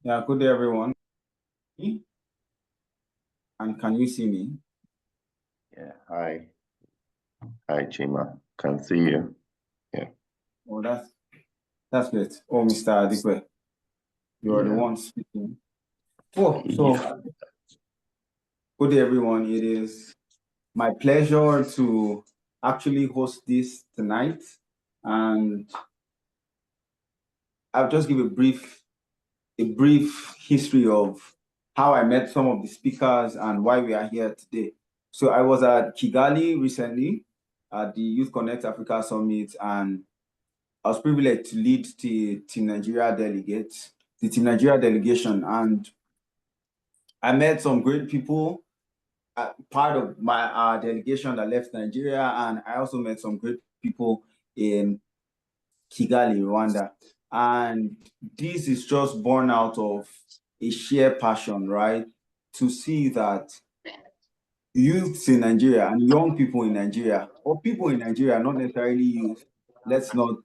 Yeah, good day, everyone. And can you see me? Yeah, hi. Hi, Chima. Can see you. Yeah. Oh, that's great. Oh, Mr. Adikwe, you are the Yeah. one speaking. Oh, Yeah. so good day, everyone. It is my pleasure to actually host this tonight, and I'll just give a brief history of how I met some of the speakers and why we are here today. So I was at Kigali recently at the Youth Connect Africa Summit, and I was privileged to lead the Team Nigeria the Team Nigeria delegation, and I met some great people. Part of my delegation that left Nigeria, and I also met some great people in Kigali, Rwanda. And this is just born out of a shared passion, right? To see that youths in Nigeria and young people in Nigeria, or people in Nigeria, not necessarily youth. Let's not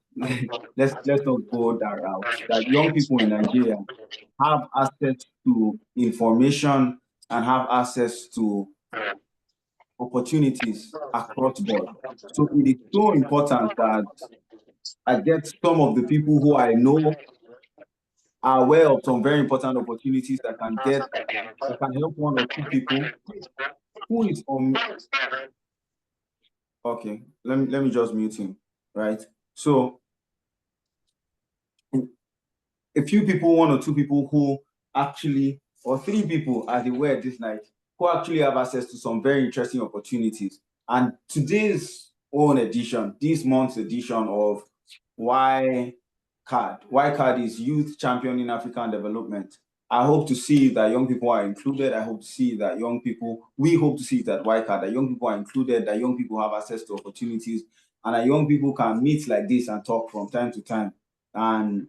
let's not go that route. That young people in Nigeria have access to information and have access to opportunities across the board. So it is so important that I get some of the people who I know are aware of some very important opportunities that can help one or two people who is on. Okay, let me just mute him, right? So a few people, one or two people who actually, or three people as they were this night, who actually have access to some very interesting opportunities. And today's own edition, this month's edition of Why Card is Youth Championing African Development. I hope to see that young people are included. I hope to see that we hope to see that Why Card, that young people are included, that young people have access to opportunities, and that young people can meet like this and talk from time to time and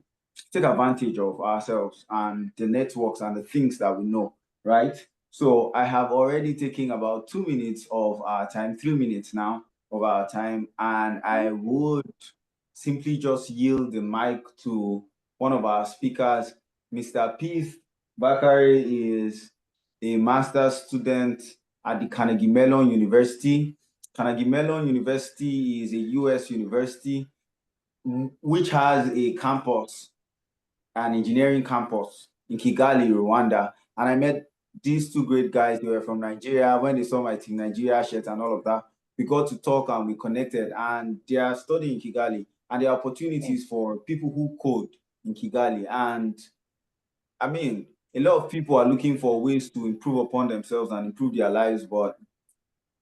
take advantage of ourselves and the networks and the things that we know, right? So I have already taken about 2 minutes of our time, 3 minutes now of our time, and I would simply just yield the mic to one of our speakers. Mr. Peace Bakari is a master's student at the Carnegie Mellon University. Carnegie Mellon University is a US university which has a campus, an engineering campus in Kigali, Rwanda. And I met these two great guys. They were from Nigeria. When they saw my Team Nigeria shirt and all of that, we got to talk and we connected. And they are studying in Kigali. And there are opportunities for people who code in Kigali. And I mean, a lot of people are looking for ways to improve upon themselves and improve their lives, but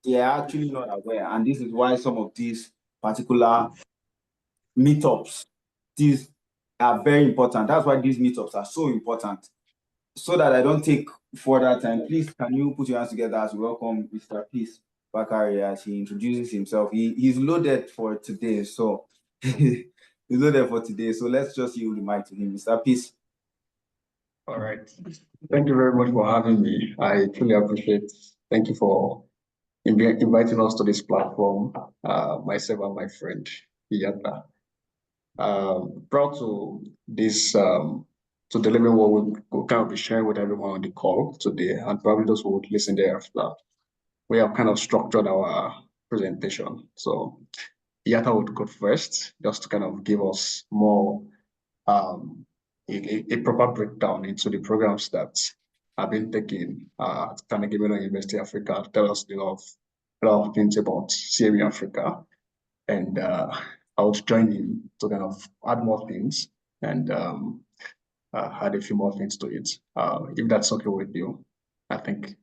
they are actually not aware. And this is why some of these particular meetups, these are very important. That's why these meetups are so important. So that I don't take further time, please can you put your hands together as we welcome Mr. Peace Bakari as he introduces himself. He's loaded for today, so he's loaded for today. So let's just yield the mic to him. Mr. Peace. All right. Thank you very much for having me. I truly appreciate. Thank you for inviting us to this platform, myself and my friend, Iyata. Proud to this to deliver what we'll kind of be sharing with everyone on the call today, and probably those who would listen thereafter. We have kind of structured our presentation. So Iyata would go first, just to kind of give us more um, a proper breakdown into the programs that have been taken at Carnegie Mellon University Africa. Tell us a lot of things about CME Africa, and I would join him to kind of add more things and add a few more things to it. If that's okay with you, I think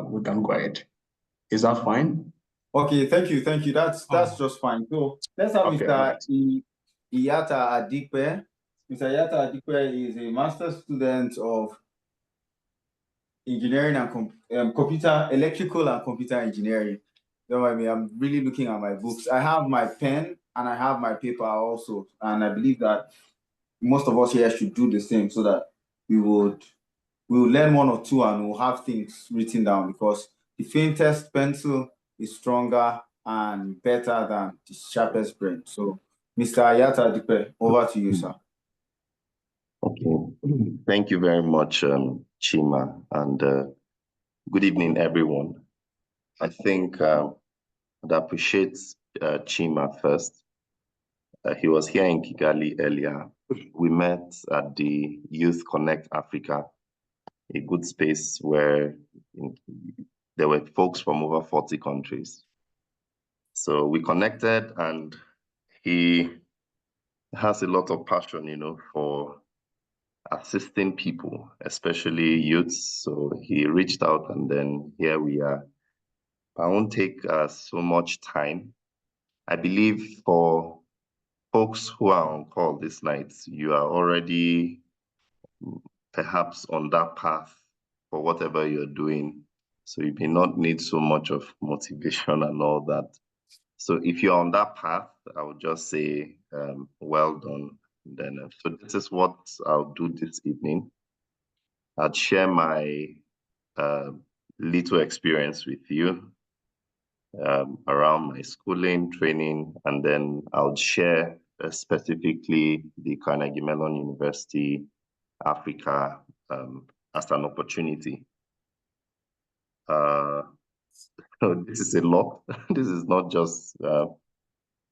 we can go ahead. Is that fine? Okay, thank you. That's just fine. So let's have Okay, Mr. right. Iyata Adikwe. Mr. Iyata Adikwe is a master's student of engineering and computer, electrical and computer engineering. Don't mind me, I'm really looking at my books. I have my pen and I have my paper also. And I believe that most of us here should do the same so that we will learn one or two and we'll have things written down because the faintest pencil is stronger and better than the sharpest brain. So, Mr. Ayata Dipe, over to you, sir. Okay. Thank you very much, Chima, and good evening, everyone. I think I'd appreciate Chima first. He was here in Kigali earlier. We met at the Youth Connect Africa, a good space where there were folks from over 40 countries. So we connected, and he has a lot of passion, for assisting people, especially youths. So he reached out, and then here we are. I won't take so much time. I believe for folks who are on call this night, you are already perhaps on that path for whatever you're doing. So you may not need so much of motivation and all that. So if you're on that path, I would just say, well done. Then, so this is what I'll do this evening. I'd share my little experience with you around my schooling, training, and then I'll share specifically the Carnegie Mellon University Africa as an opportunity. So this is a lot. This is not just,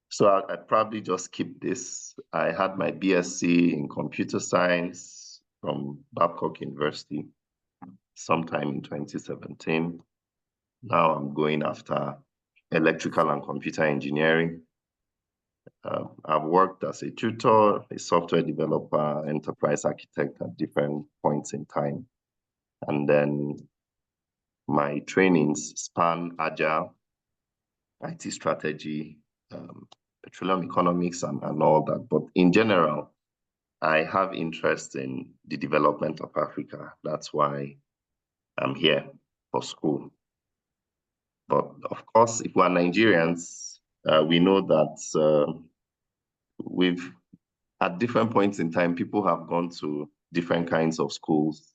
so I'd probably just keep this. I had my BSc in computer science from Babcock University sometime in 2017. Now I'm going after electrical and computer engineering. I've worked as a tutor, a software developer, enterprise architect at different points in time. And then my trainings span agile, IT strategy, petroleum economics, and all that. But in general, I have interest in the development of Africa. That's why I'm here for school. But of course, if we're Nigerians, we know that we've, at different points in time, people have gone to different kinds of schools,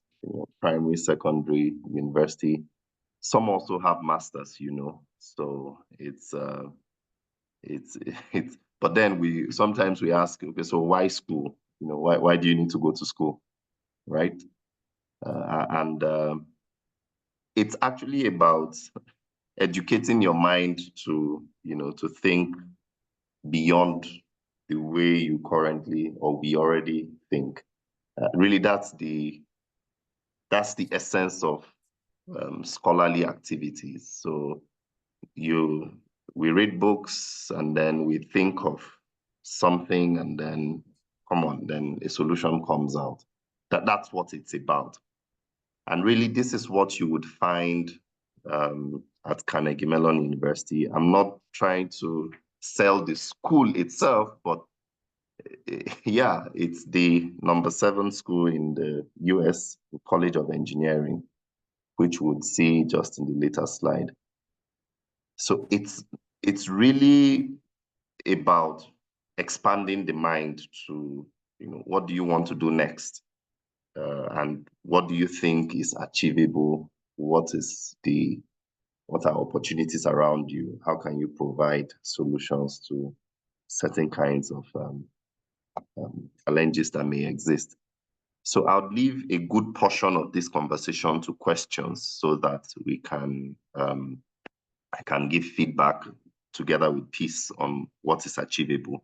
primary, secondary, university. Some also have masters, so it's, but then sometimes we ask, okay, so why school? Why do you need to go to school, right? And it's actually about educating your mind to, to think beyond the way you currently or we already think. Really, that's the essence of scholarly activities. So we read books, and then we think of something, and then then a solution comes out. That's what it's about. And really, this is what you would find at Carnegie Mellon University. I'm not trying to sell the school itself, but yeah, it's the #7 school in the US, the College of Engineering, which we'll see just in the later slide. So it's really about expanding the mind to, what do you want to do next? And what do you think is achievable? What are opportunities around you? How can you provide solutions to certain kinds of challenges that may exist? So I'll leave a good portion of this conversation to questions so that we can, I can give feedback together with peace on what is achievable.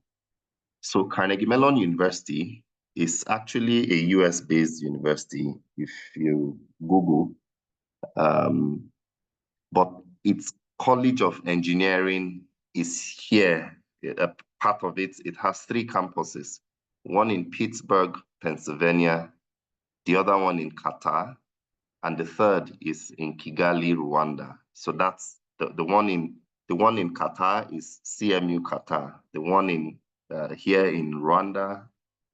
So Carnegie Mellon University is actually a US-based university, if you Google, but its College of Engineering is here. A part of it has 3 campuses, one in Pittsburgh, Pennsylvania, the other one in Qatar, and the third is in Kigali, Rwanda. So that's the one in Qatar is CMU Qatar. The one in here in Rwanda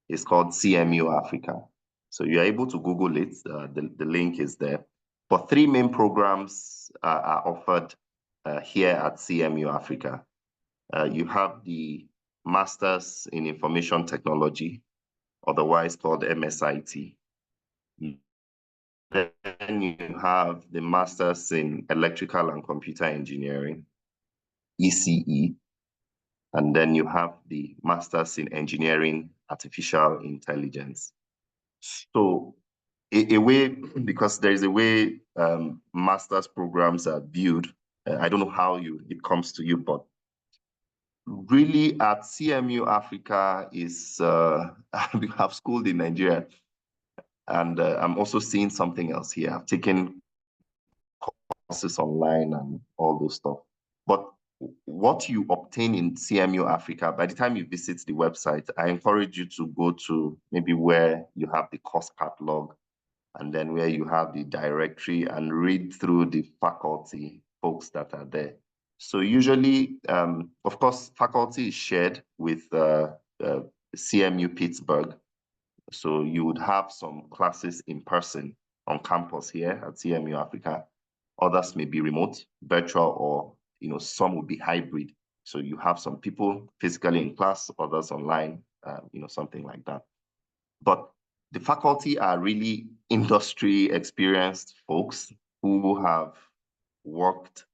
is called CMU Africa. So you're able to Google it. The link is there. But 3 main programs are offered here at CMU Africa. You have the Masters in Information Technology, otherwise called MSIT. Then you have the Masters in Electrical and Computer Engineering, ECE. And then you have the Masters in Engineering Artificial Intelligence, So a way, because there is a way master's programs are viewed. I don't know how it comes to you, but really at CMU Africa is, we have schooled in Nigeria, and I'm also seeing something else here. I've taken courses online and all those stuff. But what you obtain in CMU Africa, by the time you visit the website, I encourage you to go to maybe where you have the course catalog and then where you have the directory and read through the faculty folks that are there. So usually, of course, faculty is shared with CMU Pittsburgh. So you would have some classes in person on campus here at CMU Africa. Others may be remote, virtual, or some will be hybrid. So you have some people physically in class, others online, something like that. But the faculty are really industry experienced folks who have worked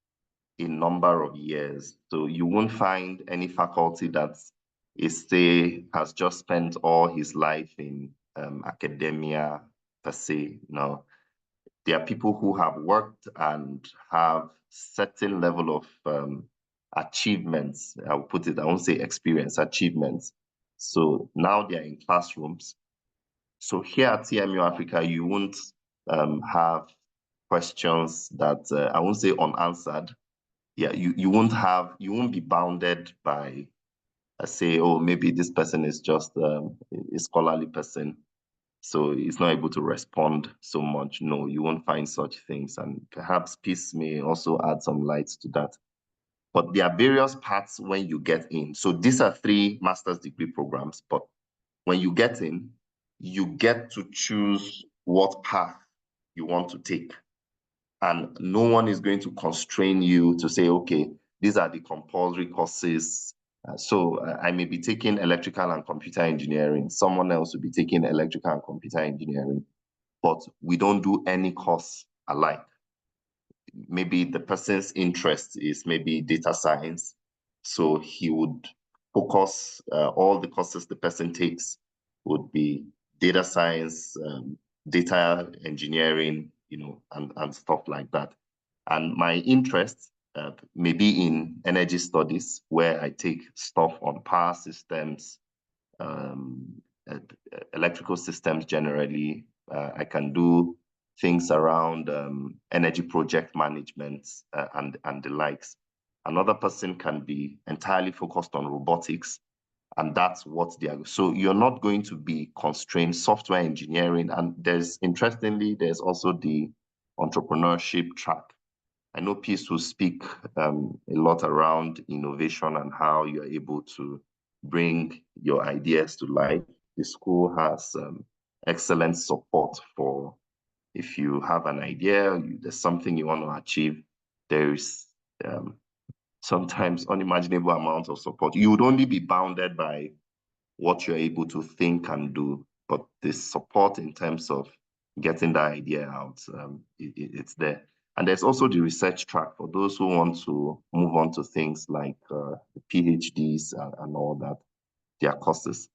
a number of years. So you won't find any faculty that has just spent all his life in academia per se. No, there are people who have worked and have certain level of achievements. I'll put it, I won't say experience, achievements. So now they're in classrooms. So here at CMU Africa, you won't have questions that I won't say unanswered. Yeah, you won't be bounded by say, oh, maybe this person is just a scholarly person, so he's not able to respond so much. No, you won't find such things, and perhaps peace may also add some light to that. But there are various paths when you get in. So these are 3 master's degree programs, but when you get in, you get to choose what path you want to take. And no one is going to constrain you to say, okay, these are the compulsory courses. So I may be taking electrical and computer engineering. Someone else will be taking electrical and computer engineering, but we don't do any course alike. Maybe the person's interest is maybe data science. So he would focus, all the courses the person takes would be data science, data engineering, and stuff like that. And my interest may be in energy studies, where I take stuff on power systems, electrical systems generally. I can do things around energy project management and the likes. Another person can be entirely focused on robotics, and that's what they are. So you're not going to be constrained. Software engineering, and interestingly, there's also the entrepreneurship track. I know Peace will speak a lot around innovation and how you're able to bring your ideas to life. The school has excellent support for if you have an idea, there's something you want to achieve, there's sometimes unimaginable amounts of support. You would only be bounded by what you're able to think and do, but the support in terms of getting that idea out, it's there. And there's also the research track for those who want to move on to things like PhDs and all that, their courses.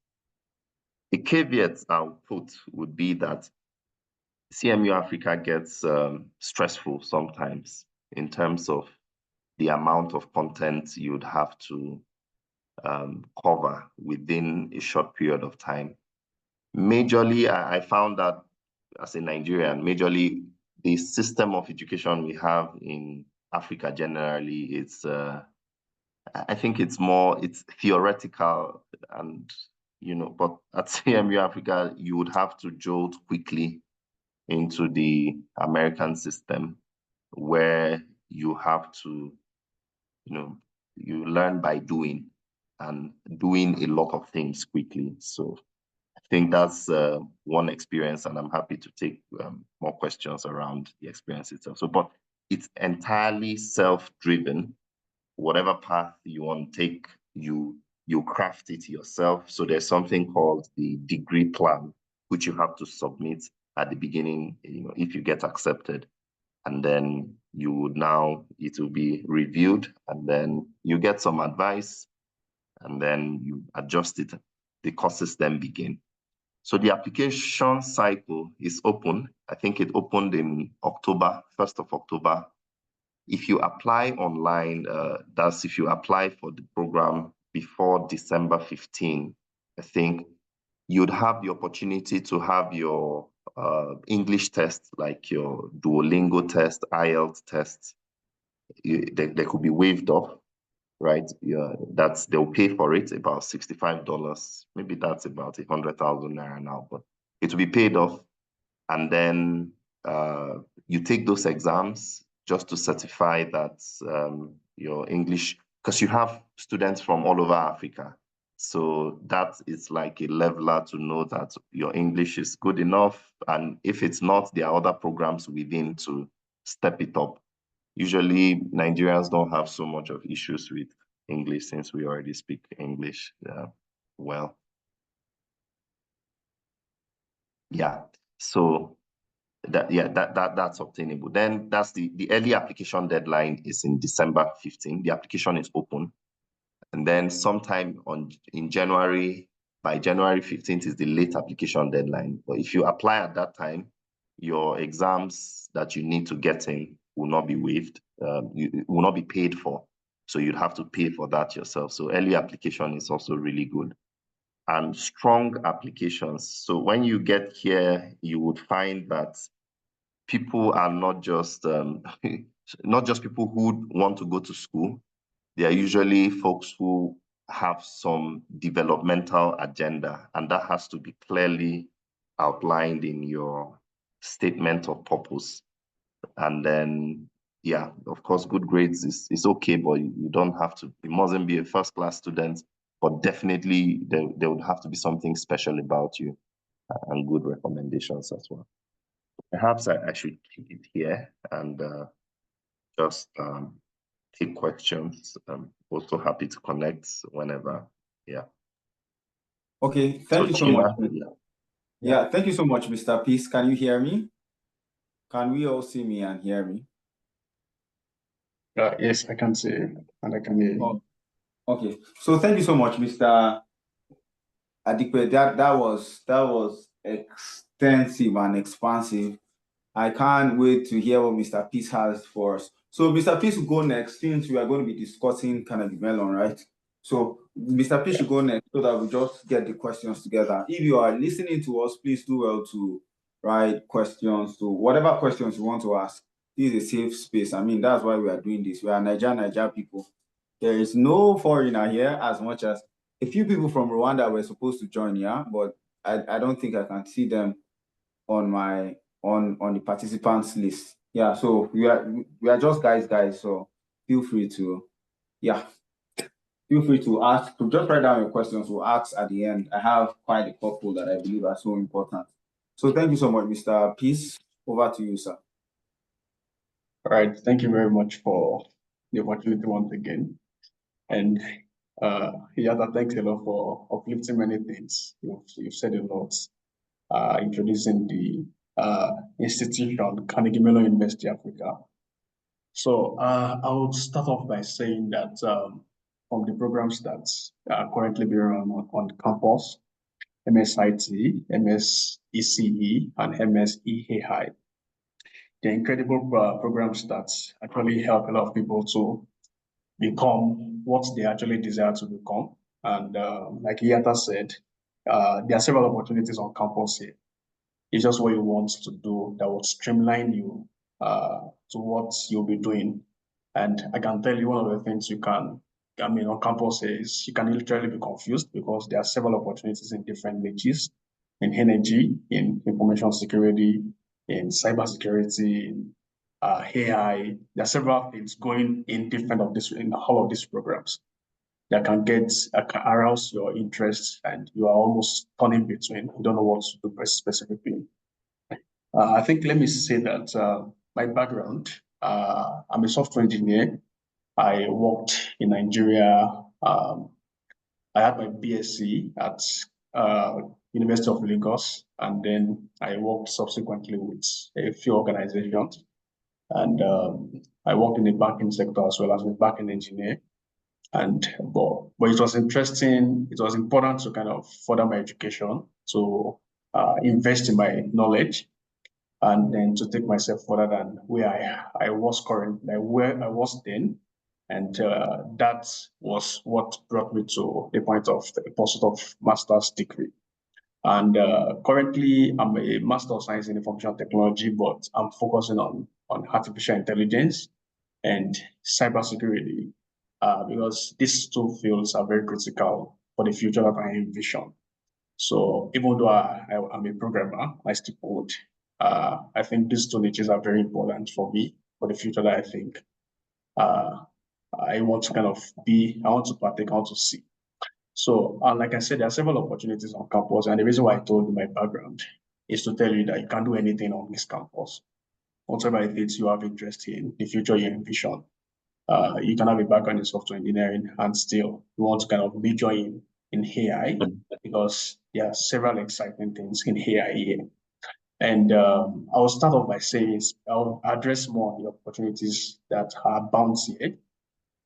The caveat I'll put would be that CMU Africa gets stressful sometimes in terms of the amount of content you'd have to cover within a short period of time. Majorly, I found that as a Nigerian, majorly the system of education we have in Africa generally, I think it's theoretical and, but at CMU Africa, you would have to jolt quickly into the American system where you have to, you learn by doing and doing a lot of things quickly. So I think that's one experience, and I'm happy to take more questions around the experience itself. So, but it's entirely self-driven. Whatever path you want to take, you craft it yourself. So there's something called the degree plan, which you have to submit at the beginning, if you get accepted. And then it will be reviewed, and then you get some advice, and then you adjust it. The courses then begin. So the application cycle is open. I think it opened in October, 1st of October. If you apply online, that's if you apply for the program before December 15, I think you'd have the opportunity to have your English test, like your Duolingo test, IELTS test. They could be waived off, right? Yeah, they'll pay for it, about $65. Maybe that's about 100,000 naira now, but it will be paid off. And then you take those exams just to certify that your English, because you have students from all over Africa. So that is like a leveler to know that your English is good enough. And if it's not, there are other programs within to step it up. Usually Nigerians don't have so much of issues with English since we already speak English well. Yeah, so that's obtainable. Then that's the early application deadline is in December 15. The application is open. And then sometime in January, by January 15th is the late application deadline. But if you apply at that time, your exams that you need to get in will not be waived, will not be paid for. So you'd have to pay for that yourself. So early application is also really good. And strong applications. So when you get here, you would find that people are not just not just people who want to go to school. They are usually folks who have some developmental agenda, and that has to be clearly outlined in your statement of purpose. And then, yeah, of course, good grades is okay, but you don't have to, you mustn't be a first-class student, but definitely there would have to be something special about you and good recommendations as well. Perhaps I should keep it here and just take questions. I'm also happy to connect whenever. Yeah. Okay, thank you so much. Yeah. Thank you so much, Mr. Peace. Can you hear me? Can we all see me and hear me? Yes, I can see you and I can hear you. Oh, okay, so thank you so much, Mr. Adikwe. That was extensive and expansive. I can't wait to hear what Mr. Peace has for us. So Mr. Peace will go next since we are going to be discussing Carnegie Mellon, right? So Mr. Peace should go next so that we just get the questions together. If you are listening to us, please do well to write questions to whatever questions you want to ask. This is a safe space. I mean, that's why we are doing this. We are Niger people. There is no foreigner here as much as a few people from Rwanda were supposed to join, yeah, but I don't think I can see them on my on the participants list. Yeah, so we are just guys. So feel free to ask. To just write down your questions. We'll ask at the end. I have quite a couple that I believe are so important. So thank you so much, Mr. Peace. Over to you, sir. All right, thank you very much for the opportunity once again. And Yada, thanks a lot for uplifting many things. You've said a lot, introducing the institution, Carnegie Mellon University Africa. So I would start off by saying that from the programs that are currently being run on campus, MSIT, MSECE, and MSEAI, they're incredible programs that actually help a lot of people to become what they actually desire to become. And like Iyata said, there are several opportunities on campus here. It's just what you want to do that will streamline you to what you'll be doing. And I can tell you one of the things on campus is you can literally be confused because there are several opportunities in different niches, in energy, in information security, in cybersecurity, in AI. There are several things going in in all of these programs that can arouse your interest, and you are almost turning between. You don't know what to do specifically. I think let me say that my background, I'm a software engineer. I worked in Nigeria. I had my BSc at University of Lagos, and then I worked subsequently with a few organizations. And I worked in the banking sector as well as a backend engineer. But it was interesting. It was important to kind of further my education to invest in my knowledge, and then to take myself further than where I was currently, where I was then. And that was what brought me to the point of the pursuit of master's degree. And currently, I'm a Master of Science in Information Technology, but I'm focusing on artificial intelligence and cybersecurity because these two fields are very critical for the future that I envision. So even though I'm a programmer, I still code. I think these two niches are very important for me for the future that I think I want to kind of be, I want to partake, I want to see. So, like I said, there are several opportunities on campus, and the reason why I told you my background is to tell you that you can do anything on this campus. Whatever it is you have interest in, the future you envision. You can have a background in software engineering and still you want to kind of major in AI because there are several exciting things in AI here. And I will start off by saying I'll address more on the opportunities that are bound here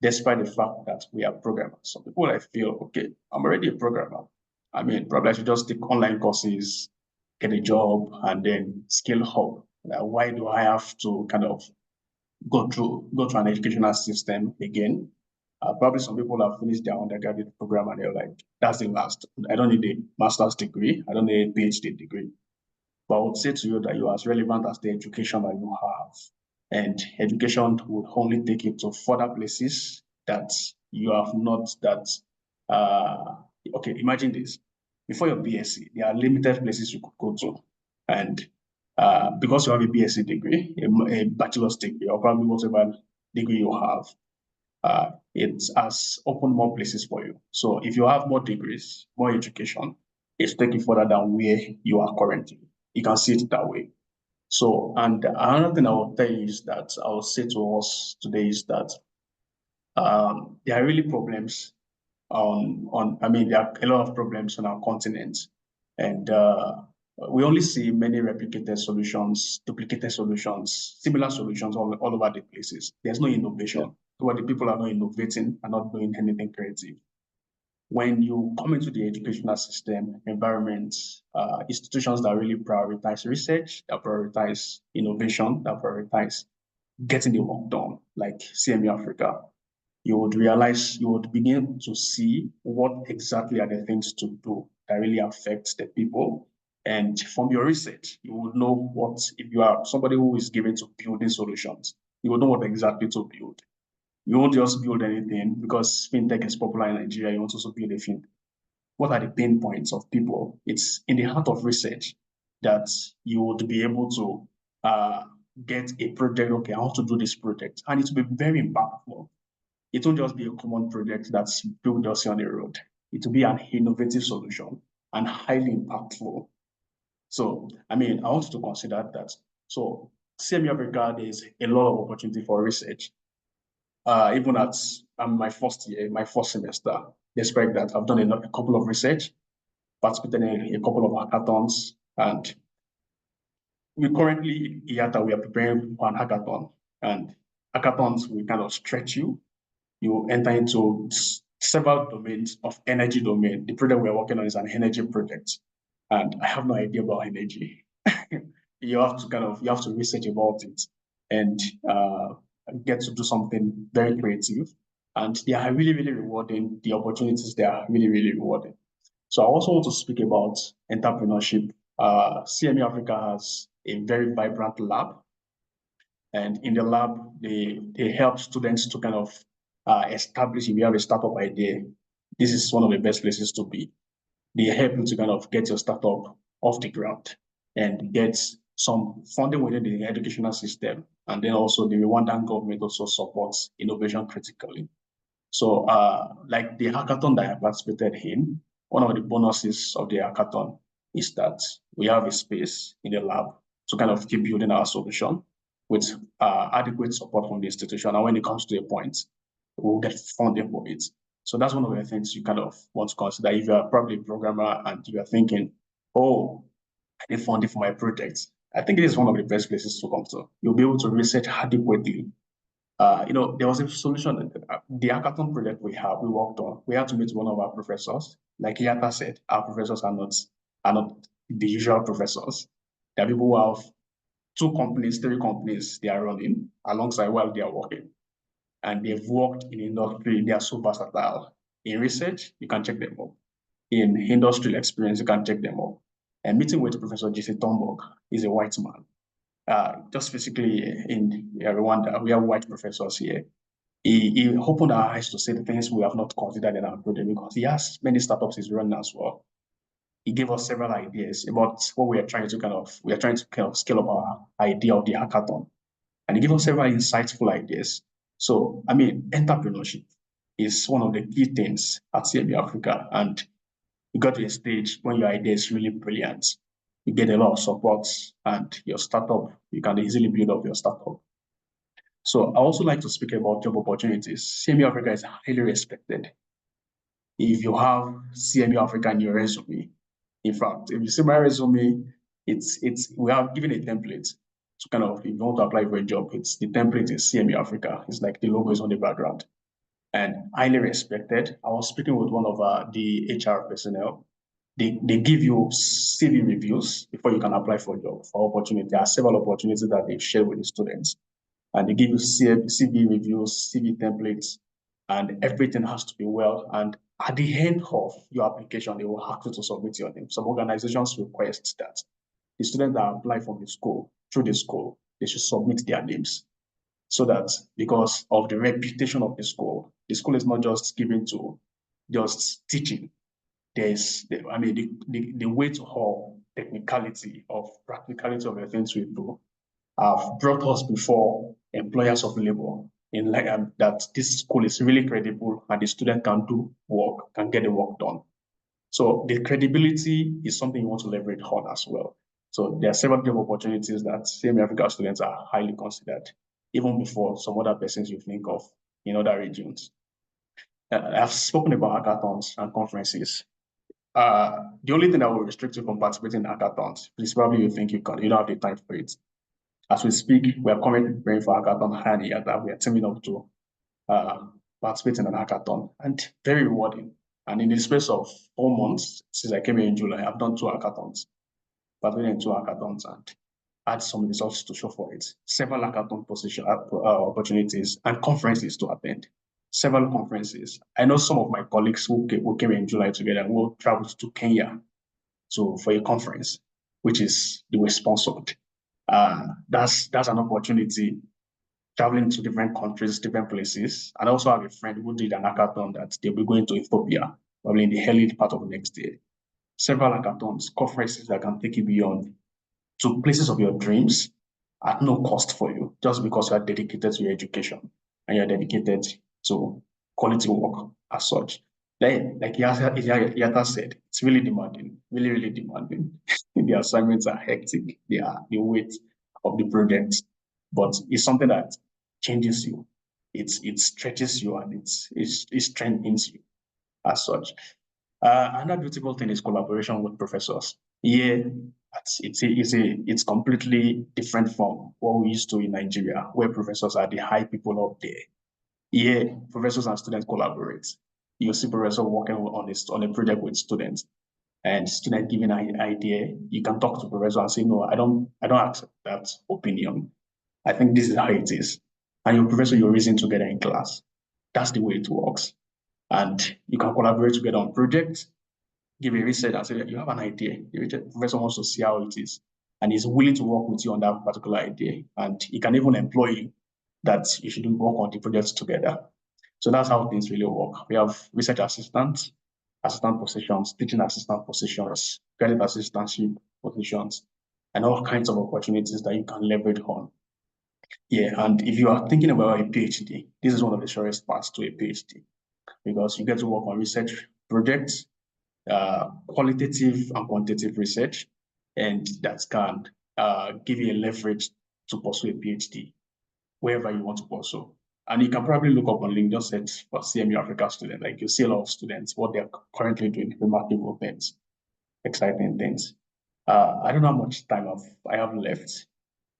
despite the fact that we are programmers. Some people I feel, okay, I'm already a programmer. I mean, probably I should just take online courses, get a job, and then skill up. Why do I have to kind of go through an educational system again? Probably some people have finished their undergraduate program and they're like, that's the last. I don't need a master's degree. I don't need a PhD degree. But I would say to you that you're as relevant as the education that you have. And education would only take you to further places that you have not that. Okay, imagine this. Before your BSc, there are limited places you could go to. And because you have a BSc degree, a bachelor's degree, or probably whatever degree you have, it has opened more places for you. So if you have more degrees, more education, it's taking further than where you are currently. You can see it that way. So, and another thing I will tell you is that I will say to us today is that there are really problems I mean, there are a lot of problems on our continent. And we only see many replicated solutions, duplicated solutions, similar solutions all over the places. There's no innovation. Where the people are not innovating and not doing anything creative. When you come into the educational system, environments, institutions that really prioritize research, that prioritize innovation, that prioritize getting the work done, like CME Africa, you would realize, you would begin to see what exactly are the things to do that really affects the people. And from your research, you would know what, if you are somebody who is given to building solutions, you would know what exactly to build. You won't just build anything because fintech is popular in Nigeria, you want to also build a fintech. What are the pain points of people? It's in the heart of research that you would be able to get a project, okay, I want to do this project, and it will be very impactful. It won't just be a common project that people just see on the road. It will be an innovative solution and highly impactful. So, I mean, I want you to consider that. So, CME Africa, there's a lot of opportunity for research. Even at my first year, my first semester, despite that, I've done a couple of research, participated in a couple of hackathons, and we currently, IATA, we are preparing for an hackathon, and hackathons will kind of stretch you. You enter into several domains of energy domain. The project we're working on is an energy project, and I have no idea about energy. You have to research about it and get to do something very creative. And they are really, really rewarding. The opportunities, they are really, really rewarding. So I also want to speak about entrepreneurship. CME Africa has a very vibrant lab. And in the lab, they help students to kind of establish, if you have a startup idea, this is one of the best places to be. They help you to kind of get your startup off the ground and get some funding within the educational system. And then also the Rwandan government also supports innovation critically. So like the hackathon that I participated in, one of the bonuses of the hackathon is that we have a space in the lab to kind of keep building our solution with adequate support from the institution. And when it comes to a point, we'll get funding for it. So that's one of the things you kind of want to consider if you're probably a programmer and you're thinking, oh, I need funding for my project. I think it is one of the best places to come to. You'll be able to research adequately. There was a solution, the hackathon project we worked on, we had to meet one of our professors. Like Yata said, our professors are not the usual professors. There are people who have 2 companies, 3 companies they are running alongside while they are working. And they've worked in industry, they are so versatile. In research, you can check them up. In industrial experience, you can check them up. And meeting with Professor J.C. Thunberg is a white man. Just physically in Rwanda, we have white professors here. He opened our eyes to see the things we have not considered in our project because he has many startups he's running as well. He gave us several ideas about what we are trying to kind of scale up our idea of the hackathon. And he gave us several insightful ideas. So, I mean, entrepreneurship is one of the key things at CME Africa. And you got to a stage when your idea is really brilliant. You get a lot of support and your startup, you can easily build up your startup. So I also like to speak about job opportunities. CME Africa is highly respected. If you have CME Africa in your resume, in fact, if you see my resume, we have given a template to kind of, if you want to apply for a job, the template is CME Africa. It's like the logo is on the background and highly respected. I was speaking with one of the HR personnel. They give you CV reviews before you can apply for a job, for opportunity. There are several opportunities that they've shared with the students. And they give you CV reviews, CV templates, and everything has to be well. And at the end of your application, they will ask you to submit your name. Some organizations request that the students that apply from the school, through the school, they should submit their names. So that because of the reputation of the school is not just given to just teaching. There's, the weight of technicality, of practicality of the things we do have brought us before employers of labor in like that this school is really credible and the student can do work, can get the work done. So the credibility is something you want to leverage on as well. So there are several job opportunities that CME Africa students are highly considered, even before some other persons you think of in other regions. I've spoken about hackathons and conferences. The only thing that will restrict you from participating in hackathons is probably you think you don't have the time for it. As we speak, we are currently preparing for hackathon Hani that we are teaming up to participate in an hackathon, and very rewarding. And in the space of 4 months since I came here in July, I've done 2 hackathons, participated in 2 hackathons and had some results to show for it. Several hackathon opportunities and conferences to attend. Several conferences. I know some of my colleagues who came in July together will travel to Kenya for a conference, which is they were sponsored. That's an opportunity, traveling to different countries, different places. And I also have a friend who did an hackathon that they'll be going to Ethiopia, probably in the early part of next year. Several hackathons, conferences that can take you beyond to places of your dreams at no cost for you, just because you are dedicated to your education and you're dedicated to quality work as such. Like Yata said, it's really demanding, really, really demanding. The assignments are hectic. They are the weight of the project, but it's something that changes you. It stretches you and it strengthens you as such. Another beautiful thing is collaboration with professors. Yeah, it's completely different from what we used to in Nigeria, where professors are the high people up there. Yeah, professors and students collaborate. You see professor working on a project with students, and student giving an idea. You can talk to professor and say, no, I don't accept that opinion. I think this is how it is. And your professor, you're reasoning together in class. That's the way it works. And you can collaborate together on projects, give a research and say that you have an idea. The professor wants to see how it is. And he's willing to work with you on that particular idea. And he can even employ you that you should work on the projects together. So that's how things really work. We have research assistants, assistant positions, teaching assistant positions, credit assistantship positions, and all kinds of opportunities that you can leverage on. Yeah, and if you are thinking about a PhD, this is one of the surest paths to a PhD because you get to work on research projects, qualitative and quantitative research, and that can give you a leverage to pursue a PhD wherever you want to pursue. And you can probably look up on LinkedIn, search for CME Africa student. Like you see a lot of students, what they're currently doing, remarkable things, exciting things. I don't know how much time I have left,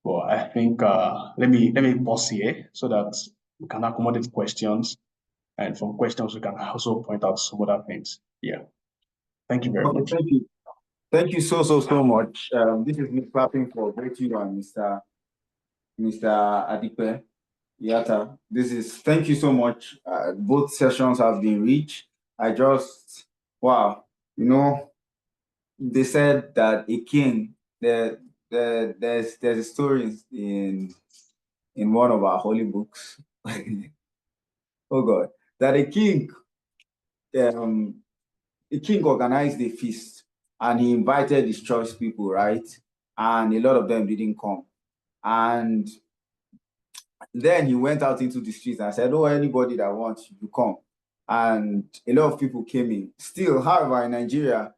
but I think let me pause here so that we can accommodate questions, and from questions we can also point out some other things. Yeah. Thank you very Okay, much. thank you. Thank you so much. This is me clapping for both you and Mr. Adipe Yata. Thank you so much. Both sessions have been rich. Wow, you know, they said that a king, there's a story in one of our holy books. Oh God, that um, a king organized a feast and he invited his choice people, right? And a lot of them didn't come. And then he went out into the streets and said, "Oh, anybody that wants you come." And a lot of people came in. Still, however, in Nigeria,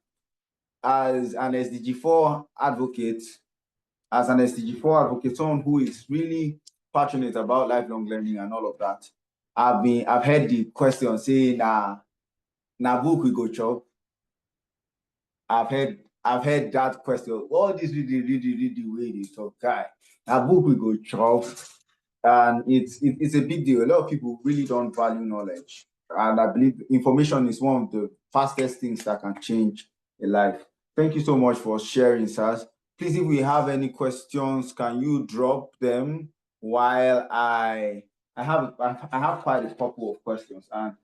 as an SDG4 advocate, someone who is really passionate about lifelong learning and all of that, I've heard the question say, na book we go chop. I've heard that question. All this really the way they talk, guy. Na book we go chop. And it's a big deal. A lot of people really don't value knowledge. And I believe information is one of the fastest things that can change a life. Thank you so much for sharing, sirs. Please, if we have any questions, can you drop them while I have quite a couple of questions. And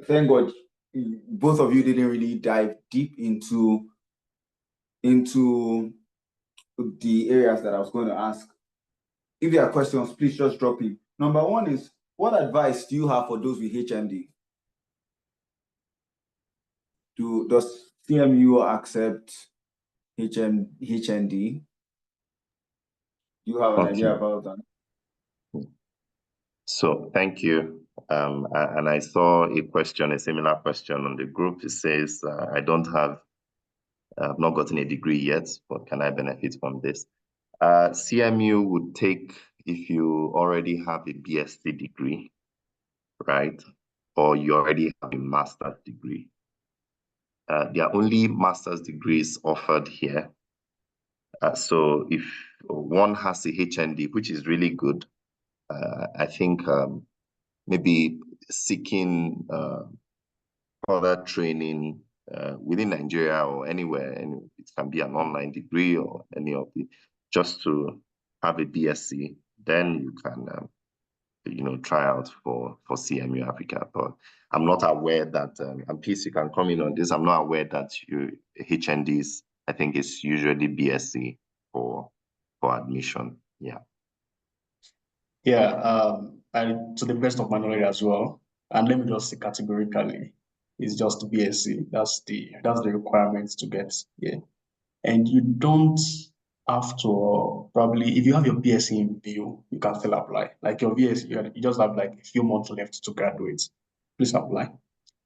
thank God both of you didn't really dive deep into the areas that I was going to ask. If there are questions, please just drop it. Number one is, what advice do you have for those with HND? Does CMU accept HND? Do you have an idea about that? So thank you. And I saw a similar question on the group. It says, I've not gotten a degree yet, but can I benefit from this? CMU would take, if you already have a BSc degree, right? Or you already have a master's degree. There are only master's degrees offered here. So if one has a HND, which is really good, I think maybe seeking further training within Nigeria or anywhere, and it can be an online degree or any of the, just to have a BSc, then you can try out for CMU Africa. But I'm not aware that, and Peace, you can come in on this, I'm not aware that HNDs, I think it's usually BSc for admission. Yeah. Yeah, and to the best of my knowledge as well, and let me just say categorically, it's just BSc. That's the requirements to get here. And you don't have to probably, if you have your BSc in view, you can still apply. Like your BSc, you just have like a few months left to graduate. Please apply.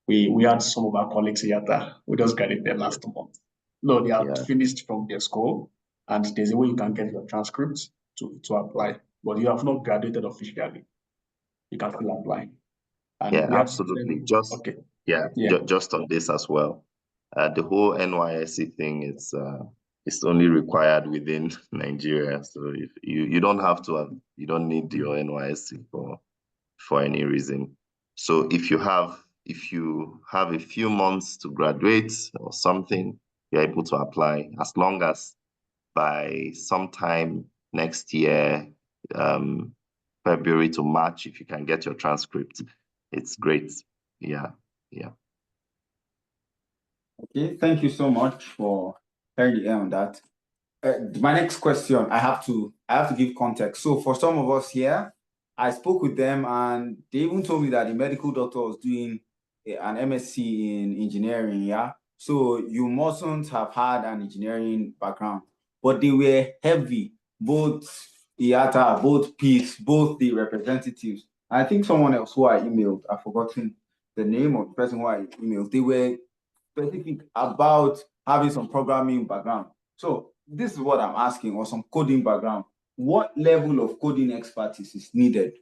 We had some of our colleagues here that we just graduated last month. No, they are finished from their school, and there's a way you can get your transcripts to apply. But you have not graduated officially. You can still apply. And Yeah, we have absolutely. okay. Just on this as well. The whole NYSC thing is it's only required within Nigeria. So if you don't have to have, you don't need your NYSC for any reason. So if you have a few months to graduate or something, you're able to apply, as long as by sometime next year, February to March, if you can get your transcript, it's great. Yeah. Okay, thank you so much for sharing the air on that. My next question, I have to give context. So for some of us here, I spoke with them and they even told me that the medical doctor was doing an MSc in engineering, yeah? So you mustn't have had an engineering background, but they were heavy, both IATA, both Peace, both the representatives. I think someone else who I emailed, I've forgotten the name of the person who I emailed, they were specific about having some programming background. So this is what I'm asking, or some coding background. What level of coding expertise is needed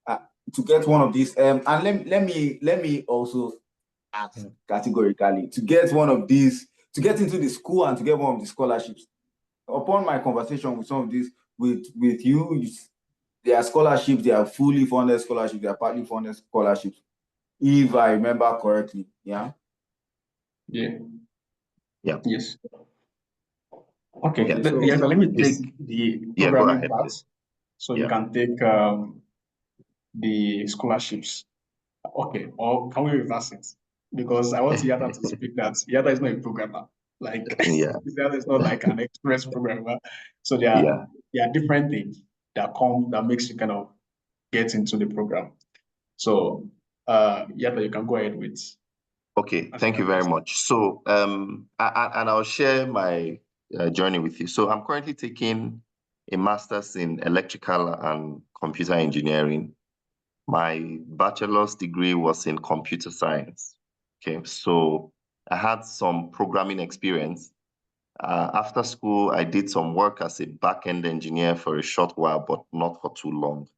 to get one of these? And let me also ask categorically, to get one of these, to get into the school and to get one of the scholarships. Upon my conversation with some of these, with you, there are scholarships, they are fully funded scholarships, they are partly funded scholarships, if I remember correctly. Yeah. Yeah. Yeah. Yes. Okay. Yeah. So Yes, let me Please. take the Yeah, go programming ahead, part. please. So you Yeah. can take the scholarships. Okay, or can we reverse it? Because I want Yata to speak that Yata is not a programmer. Like Yeah. Yata is not like an express programmer. So Yeah. there are different things that makes you kind of get into the program. So Yata, you can go ahead with Okay, thank you answering very this. much. So, and I'll share my journey with you. So, I'm currently taking a master's in electrical and computer engineering. My bachelor's degree was in computer science. Okay, so I had some programming experience. After school, I did some work as a back-end engineer for a short while, but not for too long.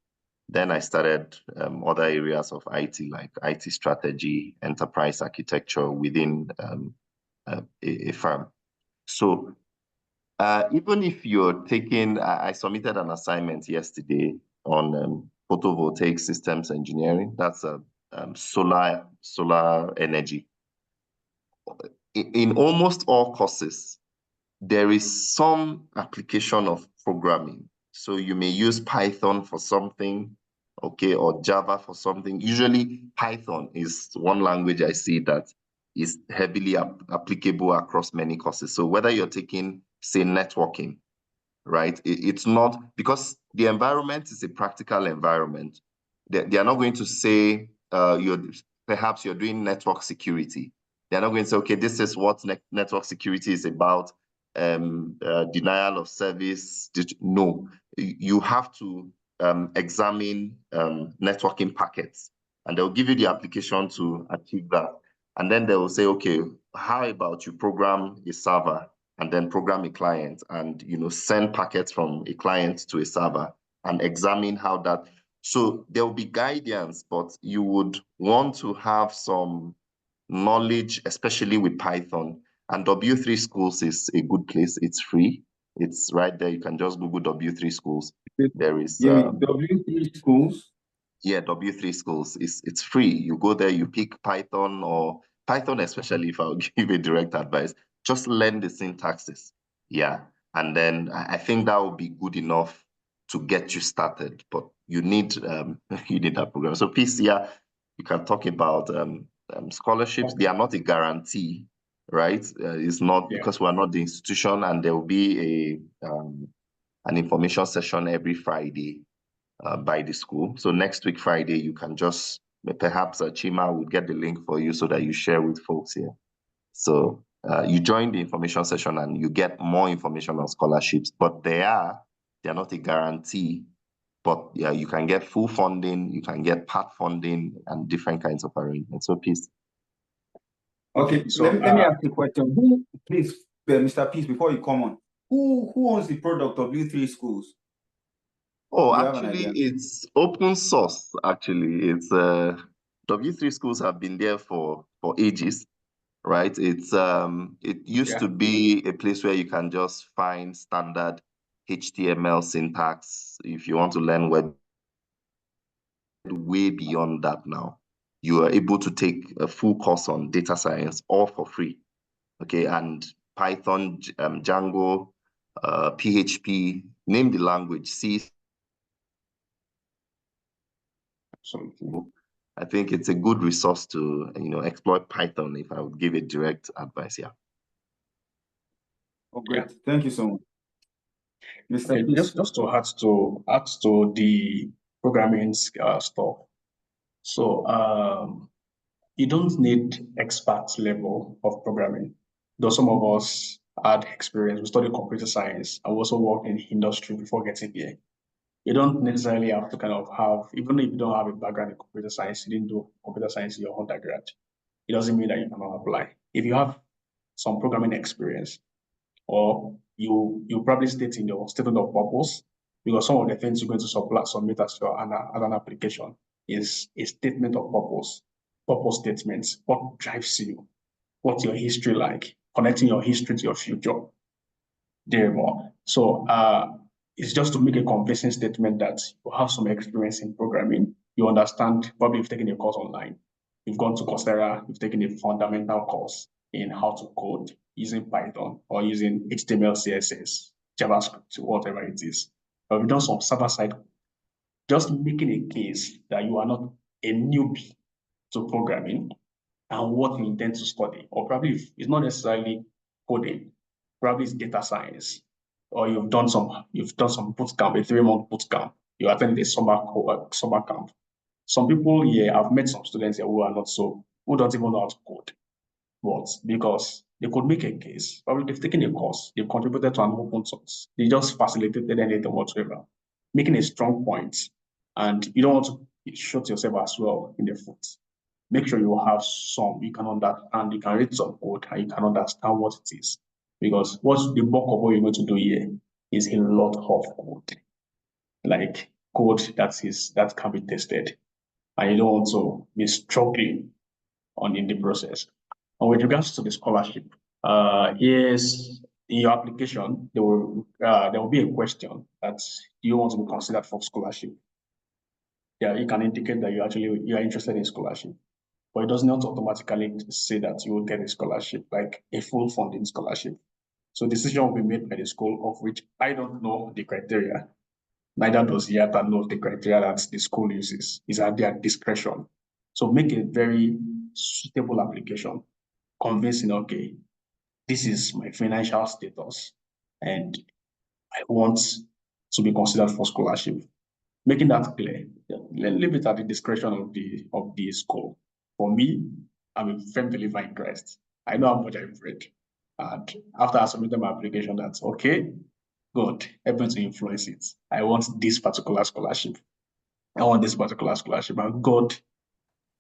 Then I started other areas of IT, like IT strategy, enterprise architecture within a firm. So even if you're taking, I submitted an assignment yesterday on photovoltaic systems engineering. That's a solar energy. In almost all courses, there is some application of programming. So you may use Python for something, okay, or Java for something. Usually Python is one language I see that is heavily applicable across many courses. So whether you're taking, say, networking, right? It's not, because the environment is a practical environment. They are not going to say perhaps you're doing network security. They're not going to say, okay, this is what network security is about, denial of service. No, you have to examine networking packets, and they'll give you the application to achieve that. And then they will say, okay, how about you program a server and then program a client and send packets from a client to a server and examine how that. So there will be guidance, but you would want to have some knowledge, especially with Python. And W3 Schools is a good place. It's free. It's right there. You can just Google W3 Schools. There is W3 schools. Yeah, W3 Schools. It's free. You go there, you pick Python, or Python, especially if I'll give a direct advice, just learn the syntaxes. Yeah. And then I think that would be good enough to get you started. But you need you need that program. So please, yeah, you can talk about scholarships. They are not a guarantee, right? It's not, because we're not the institution, and there will be an information session every Friday by the school. So next week, Friday, you can just, perhaps Chima will get the link for you so that you share with folks here. So you join the information session and you get more information on scholarships, but they're not a guarantee. But yeah, you can get full funding, you can get part funding, and different kinds of arrangements. So please. Okay, so let me ask you a question. Who, please, Mr. Peace, before you come on, who owns the product of W3 schools? Oh, Do you have an actually, idea? it's open source. Actually, it's W3 Schools have been there for ages, right? It used to be a place where you can just find standard HTML syntax. If you want to learn web, way beyond that now. You are able to take a full course on data science, all for free. Okay, and Python, Django, PHP, name the language, C. Absolutely. I think it's a good resource to exploit Python, if I would give a direct advice. Yeah. Oh, great. Thank you so much. Mr. Okay, Peace. just to add to the programming stuff. So you don't need expert level of programming. Though some of us had experience, we studied computer science. I also worked in industry before getting here. You don't necessarily have to kind of have, even if you don't have a background in computer science, you didn't do computer science in your undergrad, it doesn't mean that you cannot apply. If you have some programming experience, or you probably state in your statement of purpose, because some of the things you're going to submit as an application is a statement of purpose statements, what drives you, what's your history like, connecting your history to your future. There more. So it's just to make a convincing statement that you have some experience in programming. You understand, probably you've taken a course online. You've gone to Coursera, you've taken a fundamental course in how to code. using Python or using HTML, CSS, JavaScript, whatever it is, or you've done some server-side, just making a case that you are not a newbie to programming and what you intend to study, or probably if it's not necessarily coding, probably it's data science, or you've done some boot camp, a 3-month boot camp, you attended a summer camp. Some people here, I've met some students here who don't even know how to code, but because they could make a case, probably they've taken a course, they've contributed to an open source, they just facilitated anything whatsoever, making a strong point, and you don't want to shoot yourself as well in the foot. Make sure you have some, you can understand, you can read some code, and you can understand what it is. Because what's the bulk of what you're going to do here is a lot of code, like code that can be tested, and you don't want to be struggling in the process. And with regards to the scholarship, yes, in your application, there will be a question that do you want to be considered for scholarship? Yeah, you can indicate that you are interested in scholarship, but it does not automatically say that you will get a scholarship, like a full funding scholarship. So decision will be made by the school, of which I don't know the criteria. Neither does IATA know the criteria that the school uses. It's at their discretion. So make a very suitable application, convincing, okay, this is my financial status, and I want to be considered for scholarship. Making that clear, leave it at the discretion of the school. For me, I'm a firm believer in Christ. I know how much I've read. And after I submitted my application, that's okay, God, help me to influence it. I want this particular scholarship. I want this particular scholarship. And God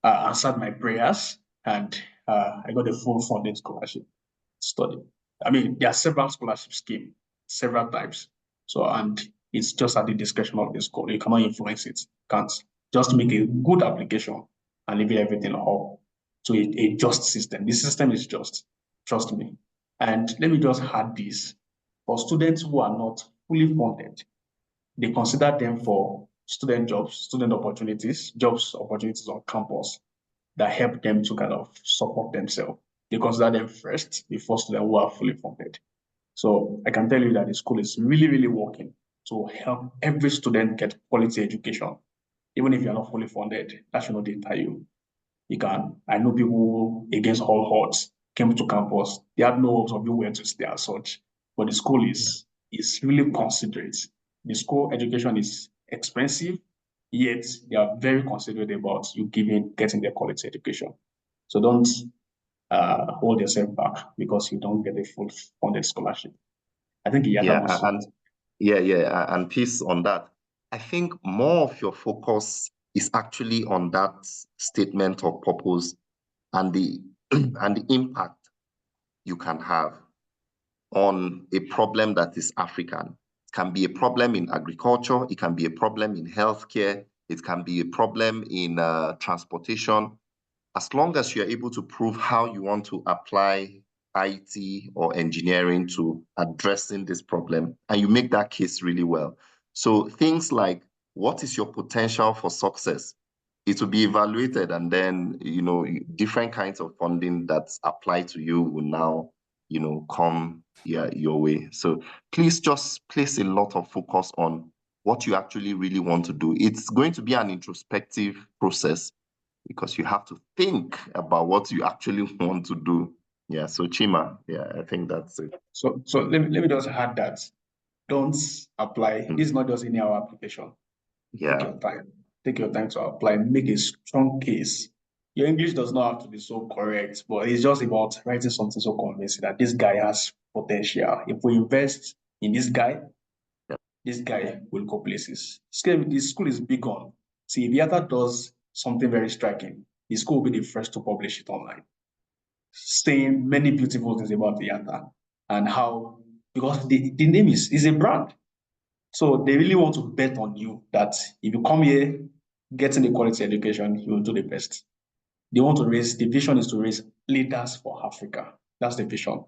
answered my prayers, and I got a full funding scholarship to study. I mean, there are several scholarship schemes, several types. So, and it's just at the discretion of the school. You cannot influence it. Can't. Just make a good application and leave everything up to a just system. The system is just. Trust me. And let me just add this. For students who are not fully funded, they consider them for student jobs, student opportunities, jobs opportunities on campus that help them to kind of support themselves. They consider them first before students who are fully funded. So I can tell you that the school is really, really working to help every student get quality education. Even if you're not fully funded, that should not deter you. I know people against all odds came to campus. They had no hopes of you where to stay as such. But the school is really considerate. The school education is expensive, yet they are very considerate about you getting the quality education. So don't hold yourself back because you don't get a full funded scholarship. I think Iyata was and peace on that. I think more of your focus is actually on that statement of purpose and the and the impact you can have on a problem that is African. It can be a problem in agriculture, it can be a problem in healthcare, it can be a problem in transportation. As long as you're able to prove how you want to apply IT or engineering to addressing this problem, and you make that case really well. So things like, what is your potential for success? It will be evaluated, and then, different kinds of funding that's applied to you will now, come your way. So please just place a lot of focus on what you actually really want to do. It's going to be an introspective process because you have to think about what you actually want to do. Yeah, so Chima, I think that's it. So let me just add that. Don't apply. This is not just any our application. Take your time. Take your time to apply. Make a strong case. Your English does not have to be so correct, but it's just about writing something so convincing that this guy has potential. If we invest in this guy will go places. The school is big on. See, if Yata does something very striking, the school will be the first to publish it online, saying many beautiful things about Yata and how, because the name is a brand. So they really want to bet on you that if you come here, getting a quality education, you will do the best. They want to raise, the vision is to raise leaders for Africa. That's the vision.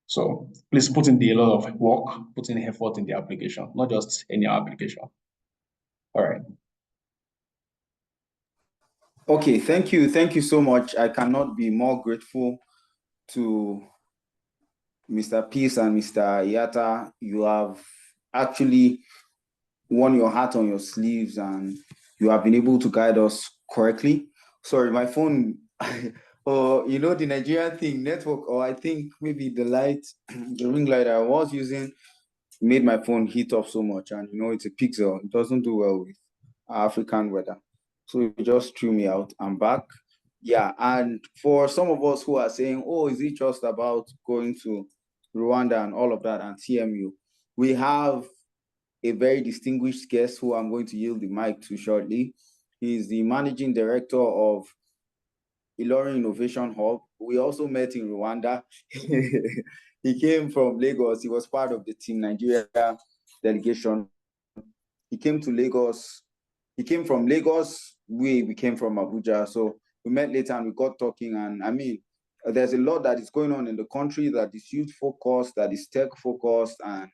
So please put in a lot of work, put in effort in the application, not just any application. All right. Okay, thank you so much. I cannot be more grateful to Mr. Peace and Mr. Yata, you have actually worn your heart on your sleeves and you have been able to guide us correctly. Sorry, my phone, or the Nigerian thing, network, or I think maybe the light, the ring light I was using made my phone heat up so much. And it's a Pixel, it doesn't do well with African weather. So it just threw me out. I'm back. Yeah, and for some of us who are saying, oh, is it just about going to Rwanda and all of that and TMU? We have a very distinguished guest who I'm going to yield the mic to shortly. He's the managing director of Ilorin Innovation Hub. We also met in Rwanda. He came from Lagos. He was part of the Team Nigeria delegation. He came to Lagos. He came from Lagos. We came from Abuja. So we met later and we got talking. And I mean, there's a lot that is going on in the country that is youth focused, that is tech focused, and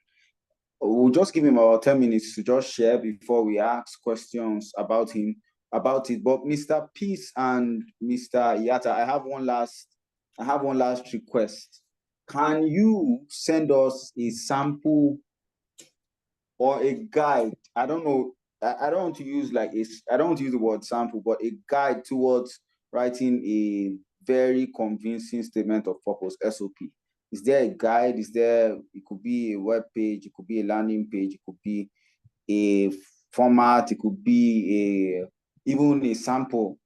we'll just give him about 10 minutes to just share before we ask questions about him, about it. But Mr. Peace and Mr. Yata, I have one last request. Can you send us a sample or a guide? I don't know. I don't want to use I don't want to use the word sample, but a guide towards writing a very convincing statement of purpose, SOP. Is there a guide? It could be a web page, it could be a landing page, it could be a format, it could be even a sample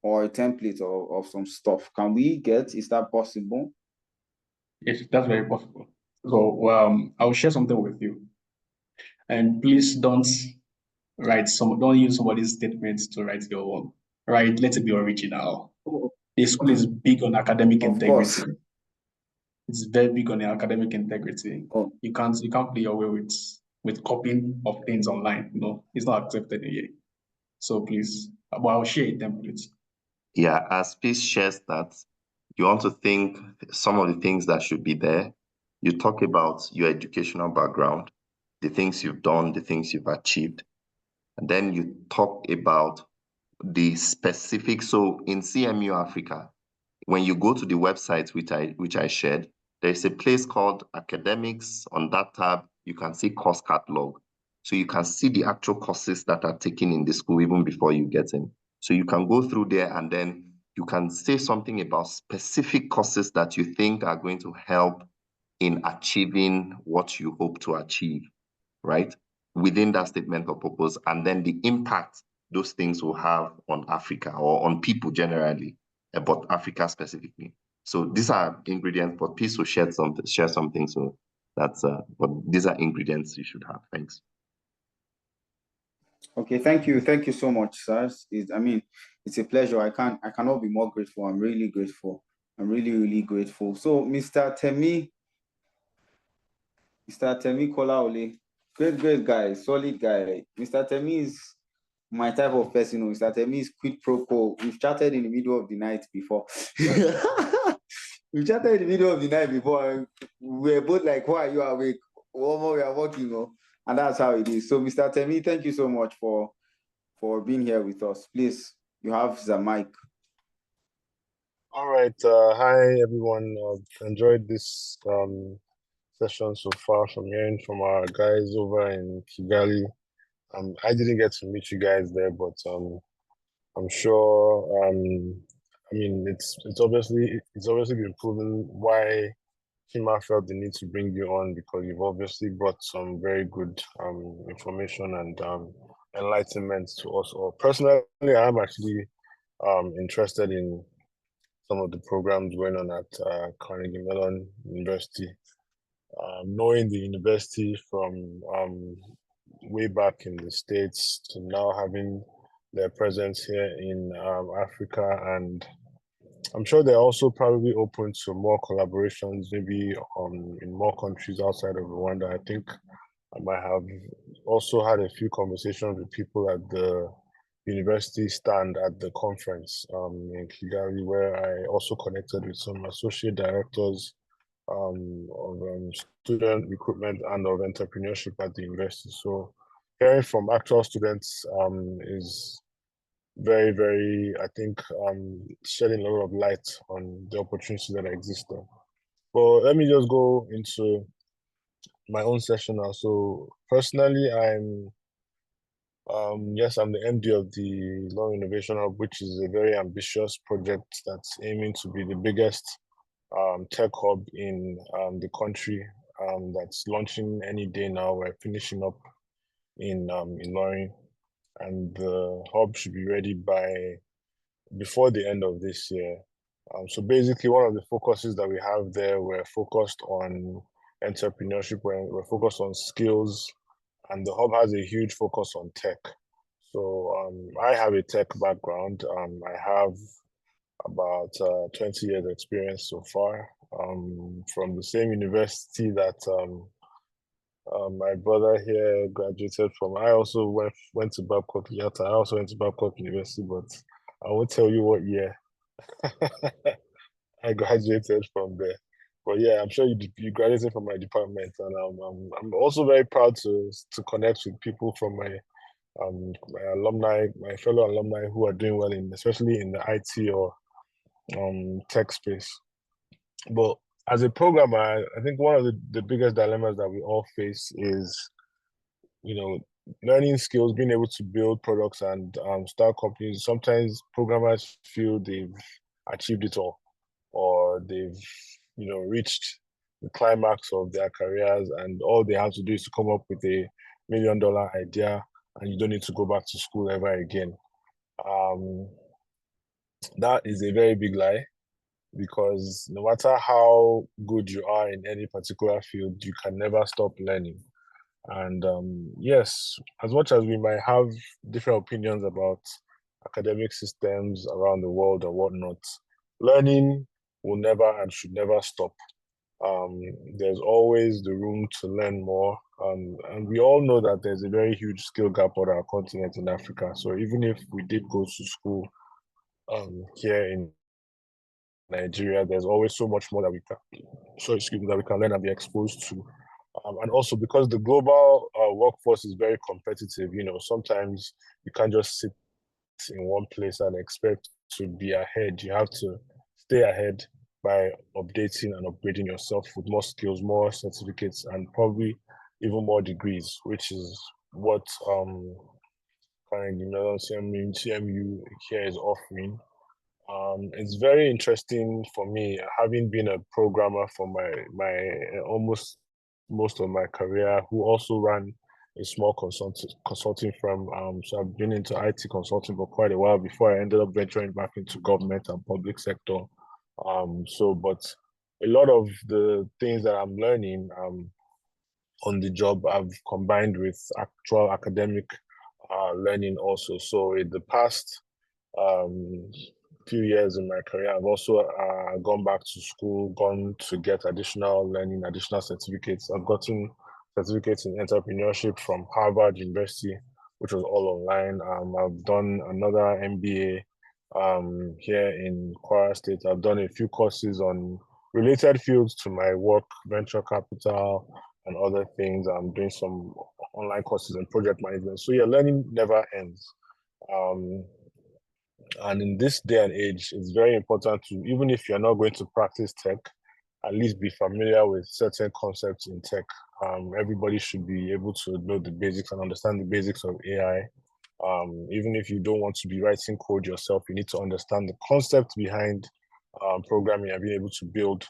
or a template of some stuff. Is that possible? Yes, that's very possible. So I'll share something with you. And please don't use somebody's statements to write your own. Right? Let it be original. The school is big on academic Of integrity. course. It's very big on academic integrity. Oh. You can't play your way with copying of things online. It's not accepted here. So please, but I'll share a template. Yeah, as Peace shares that, you want to think some of the things that should be there. You talk about your educational background, the things you've done, the things you've achieved. And then you talk about the specific. So in CMU Africa, when you go to the website which I shared, there's a place called academics. On that tab, you can see course catalog. So you can see the actual courses that are taken in the school even before you get in. So you can go through there and then you can say something about specific courses that you think are going to help in achieving what you hope to achieve, right? Within that statement of purpose, and then the impact those things will have on Africa or on people generally, but Africa specifically. So these are ingredients, but Peace will share something. So that's but these are ingredients you should have. Thanks. Okay, thank you so much, sir. It's a pleasure. I cannot be more grateful. I'm really grateful. I'm really, really grateful. So, Mr. Temi Kolaole, great guy, solid guy. Mr. Temi is my type of person. Mr. Temi is quid pro quo. We've chatted in the middle of the night before. We've chatted in the middle of the night before. And we were both like, why are you awake? One more we are working, and that's how it is. So, Mr. Temi, thank you so much for being here with us. Please, you have the mic. All right. Hi, everyone. Enjoyed this session so far from hearing from our guys over in Kigali. I didn't get to meet you guys there, but I'm sure. It's obviously been proven why Chima felt the need to bring you on, because you've obviously brought some very good information and enlightenment to us all. Personally, I'm actually interested in some of the programs going on at Carnegie Mellon University. Knowing the university from way back in the States to now having their presence here in Africa, and I'm sure they're also probably open to more collaborations, maybe in more countries outside of Rwanda. I think I might have also had a few conversations with people at the university stand at the conference in Kigali, where I also connected with some associate directors of student recruitment and of entrepreneurship at the university. So hearing from actual students is very, very, I think, shedding a lot of light on the opportunities that exist there. But let me just go into my own session now. So personally, I'm the MD of the Law Innovation Hub, which is a very ambitious project that's aiming to be the biggest tech hub in the country. That's launching any day now. We're finishing up in Ilorin, and the hub should be ready before the end of this year. So basically, one of the focuses that we have there, we're focused on entrepreneurship, we're focused on skills, and the hub has a huge focus on tech. So I have a tech background. I have about 20 years experience so far from the same university that my brother here graduated from. I also went to Babcock Yata. I also went to Babcock University, but I won't tell you what year I graduated from there. But yeah, I'm sure you graduated from my department, and I'm also very proud to connect with people from my alumni, my fellow alumni who are doing well especially in the IT or tech space. But as a programmer, I think one of the biggest dilemmas that we all face is, learning skills, being able to build products and start companies. Sometimes programmers feel they've achieved it all, or they've, reached the climax of their careers, and all they have to do is to come up with $1 million idea, and you don't need to go back to school ever again. That is a very big lie, because no matter how good you are in any particular field, you can never stop learning. And yes, as much as we might have different opinions about academic systems around the world or whatnot, learning will never and should never stop. There's always the room to learn more. And we all know that there's a very huge skill gap on our continent in Africa. So even if we did go to school here in Nigeria, there's always so much more that we can learn and be exposed to. And also because the global workforce is very competitive, sometimes you can't just sit in one place and expect to be ahead. You have to stay ahead by updating and upgrading yourself with more skills, more certificates, and probably even more degrees, which is what currently CMU here is offering. It's very interesting for me, having been a programmer for my almost most of my career, who also ran a small consulting firm. So I've been into IT consulting for quite a while before I ended up venturing back into government and public sector. But a lot of the things that I'm learning on the job, I've combined with actual academic learning also. So in the past few years in my career, I've also gone back to school, gone to get additional learning, additional certificates. I've gotten certificates in entrepreneurship from Harvard University, which was all online. I've done another MBA here in Kwara State. I've done a few courses on related fields to my work, venture capital and other things. I'm doing some online courses in project management. So yeah, learning never ends. And in this day and age, it's very important to, even if you're not going to practice tech, at least be familiar with certain concepts in tech. Everybody should be able to know the basics and understand the basics of AI. Even if you don't want to be writing code yourself, you need to understand the concept behind programming and being able to build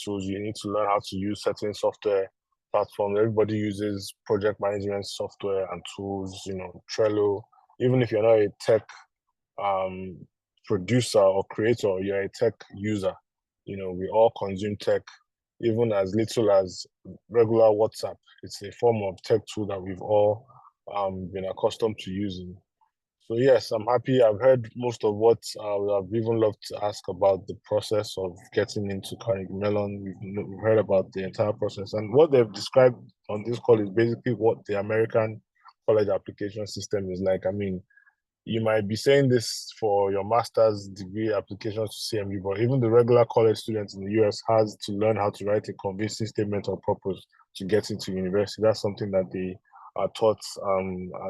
tools. You need to learn how to use certain software platforms. Everybody uses project management software and tools, Trello. Even if you're not a tech producer or creator, you're a tech user. We all consume tech, even as little as regular WhatsApp. It's a form of tech tool that we've all been accustomed to using. So yes, I'm happy. I've heard most of what I've even loved to ask about the process of getting into Carnegie Mellon. We've heard about the entire process, and what they've described on this call is basically what the American college application system is like. I mean, you might be saying this for your master's degree applications to CMU, but even the regular college students in the US has to learn how to write a convincing statement of purpose to get into university. That's something that they are taught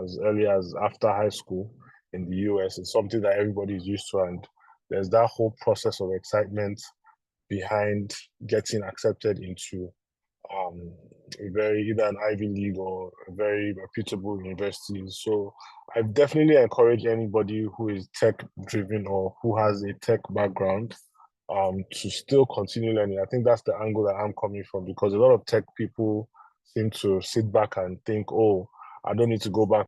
as early as after high school in the US. It's something that everybody is used to, and there's that whole process of excitement behind getting accepted into a very either an Ivy League or a very reputable university. So I definitely encourage anybody who is tech driven or who has a tech background to still continue learning. I think that's the angle that I'm coming from, because a lot of tech people seem to sit back and think, oh, I don't need to go back